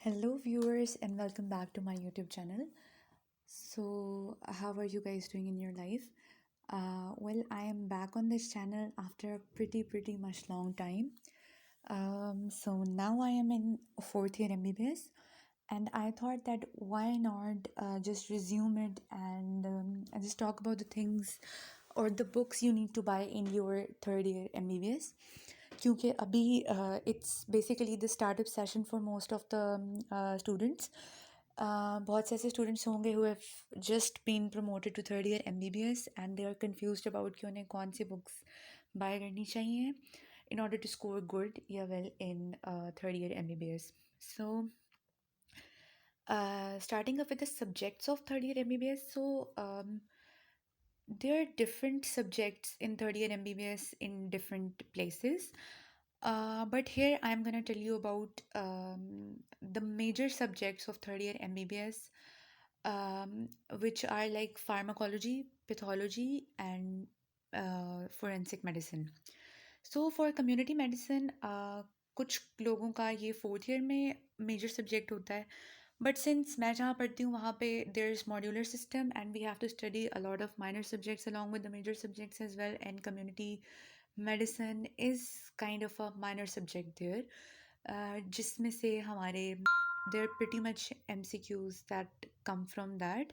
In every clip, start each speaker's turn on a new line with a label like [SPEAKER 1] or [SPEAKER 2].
[SPEAKER 1] Hello, viewers, and welcome back to my YouTube channel. So, how are you guys doing in your life? Well, I am back on this channel after a pretty much long time. So now I am in fourth year MBBS, and I thought that why not just resume it and just talk about the things or the books you need to buy in your third year MBBS. क्योंकि अभी it's basically the startup session for most of the students. बहुत से ऐसे students होंगे who have just been promoted to third year MBBS and they are confused about कि उन्हें कौन सी books buy करनी चाहिए in order to score good well in third year MBBS. So starting up with the subjects of third year MBBS. So there are different subjects in third year MBBS in different places. But here I'm gonna tell you about the major subjects of third year MBBS, which are like pharmacology, pathology, and forensic medicine. So for community medicine, कुछ लोगों का ये fourth year में major subject होता है. But since मैं जहाँ पढ़ती हूँ वहाँ पे there's modular system and we have to study a lot of minor subjects along with the major subjects as well, and community medicine is kind of a minor subject there, जिसमें से हमारे there are pretty much MCQs that come from that.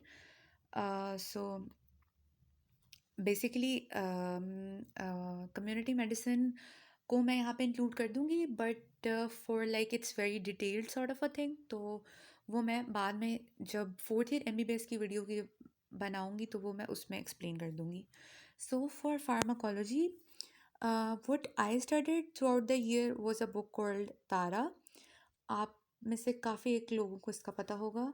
[SPEAKER 1] So basically community medicine को मैं यहाँ पे include कर दूँगी, but for like it's very detailed sort of a thing, तो वो मैं बाद में जब फोर्थ ईयर MBBS की वीडियो की बनाऊँगी तो वो मैं उसमें एक्सप्लेन कर दूँगी. So for pharmacology, what I studied throughout the year was a book called तारा. आप में से काफ़ी एक लोगों को इसका पता होगा.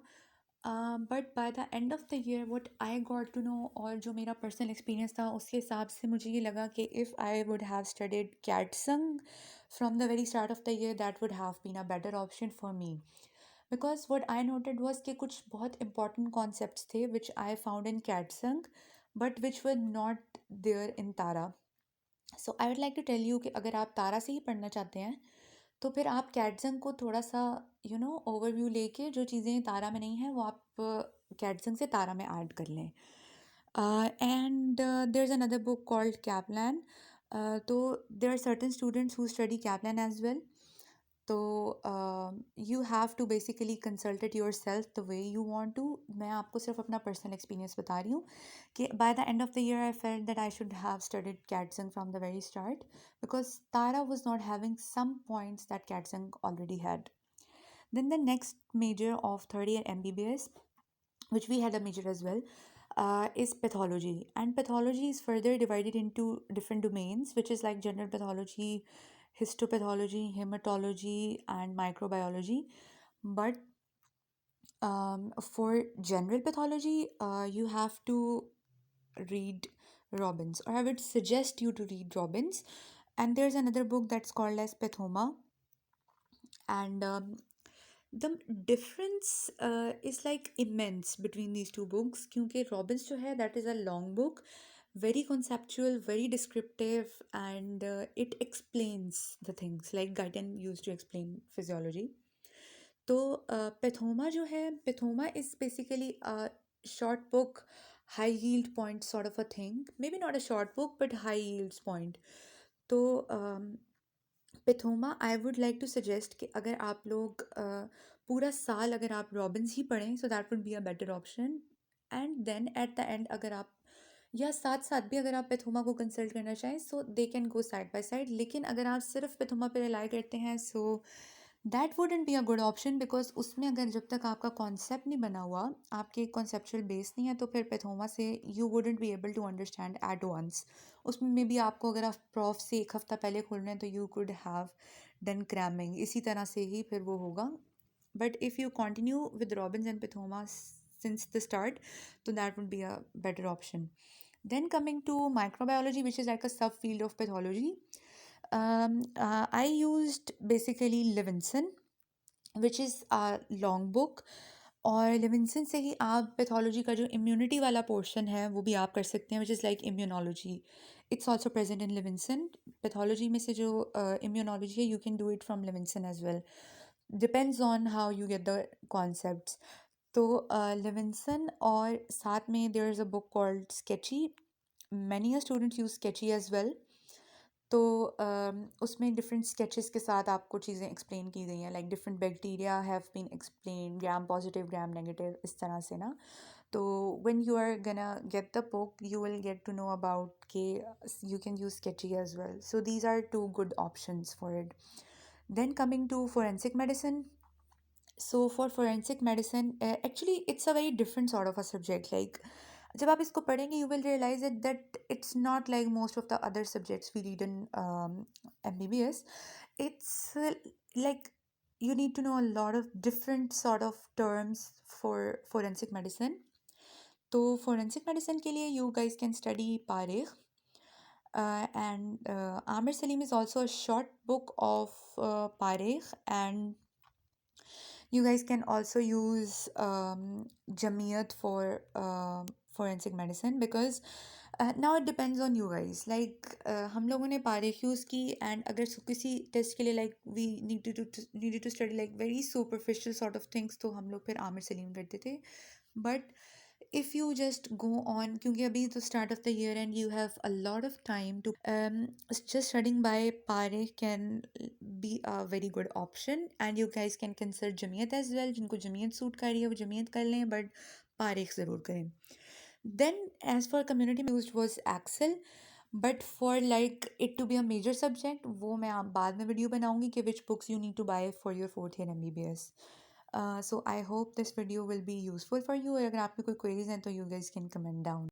[SPEAKER 1] But by the end of the year what I got to know, और जो मेरा पर्सनल एक्सपीरियंस था उसके हिसाब से मुझे ये लगा कि if I would have studied Katzung from the very start of the year that would have been a better option for me, because what I noted was कि कुछ बहुत इंपॉर्टेंट कॉन्सेप्ट्स थे which I found in Katzung but which were not there in Tara. So I would like to tell you कि अगर आप तारा से ही पढ़ना चाहते हैं तो फिर आप कैटजंग को थोड़ा सा ओवरव्यू लेके जो चीज़ें तारा में नहीं हैं वो आप कैटजंग से तारा में ऐड कर लें. And there is another book called Kaplan. तो there are certain students who study Kaplan as well. तो you have to basically consulted your self the way you want to. मैं आपको सिर्फ अपना पर्सनल एक्सपीरियंस बता रही हूँ कि bye the end of the year I felt that I should have studied Katzung from the very start, because Tara was not having some points that Katsung already had. Then the next major of third year MBBS, which we had a major as well, is pathology. And pathology is further divided into different domains, which is like general pathology, histopathology, hematology, and microbiology. But for general pathology, you have to read Robbins, or I would suggest you to read Robbins. And there's another book that's called as Pathoma. And the difference is like immense between these two books, क्योंकि Robbins जो है that is a long book, very conceptual, very descriptive, and it explains the things like Guyton used to explain physiology. तो Pathoma जो है, Pathoma is basically a short book, high yield point sort of a thing. Maybe not a short book, but high yields point. तो Pathoma I would like to suggest कि अगर आप लोग पूरा साल अगर आप रॉबिन्स ही पढ़ें, so that would be a better option. And then at the end अगर आप या साथ साथ भी अगर आप पेथोमा को कंसल्ट करना चाहें so they can go side by side. लेकिन अगर आप सिर्फ पेथोमा पे रिलाई करते हैं so that wouldn't be a good option, because उसमें अगर जब तक आपका कॉन्सेप्ट नहीं बना हुआ, आपके कॉन्सेप्चुअल बेस नहीं है, तो फिर पेथोमा से you wouldn't be able to understand at once. उसमें मे बी आपको अगर आप प्रॉफ से एक हफ्ता पहले खोल रहे हैं तो you could have done cramming, इसी तरह से ही फिर वो होगा. But if you continue with Robbins and Pathoma since the start, so that would be a better option. Then coming to microbiology, which is like a subfield of pathology, I used basically Levinson, which is a long book. और लिविंसन से ही आप pathology का जो immunity वाला portion है वो भी आप कर सकते हैं, which is like immunology. It's also present in Levinson. Pathology में से जो इम्यूनोलॉजी है, you can do it from Levinson as well. Depends on how you get the concepts. तो लिविंसन और साथ में there is a book called Sketchy, many students use Sketchy as well. तो उसमें डिफरेंट स्केचेस के साथ आपको चीज़ें एक्सप्लेन की गई हैं, like different bacteria have been explain, gram positive gram negative, इस तरह से ना। तो when you are gonna get the book you will get to know about के you can use Sketchy as well, so these are two good options for it. Then coming to forensic medicine. So for forensic medicine, actually it's a very different sort of a subject. Like जब आप इसको पढ़ेंगे you will realize that it's not like most of the other subjects we read in MBBS. It's like you need to know a lot of different sort of terms for forensic medicine. तो forensic medicine के लिए you guys can study Parikh, and Amir Salim is also a short book of Parikh, and you guys can also use Jamiyat for forensic medicine, because now it depends on you guys. Like हम लोगों ने Parikh use की, and अगर किसी test के लिए like we needed to study like very superficial sort of things, तो हम लोग फिर आमिर सलीम करते थे. But if you just go on, क्योंकि अभी तो start of the year and you have a lot of time to just studying by Parikh can be a very good option, and you guys can consider Jamiyat as well. जिनको Jamiat suit कर रही है वो जमीयत कर लें, but Parikh ज़रूर करें. Then as for community used was Excel, but for like it to be a major subject, वो मैं आप बाद में वीडियो बनाऊंगी कि which books you need to buy for your fourth year MBBS. So I hope this video will be useful for you. अगर आप में कोई queries हैं तो you guys can comment down.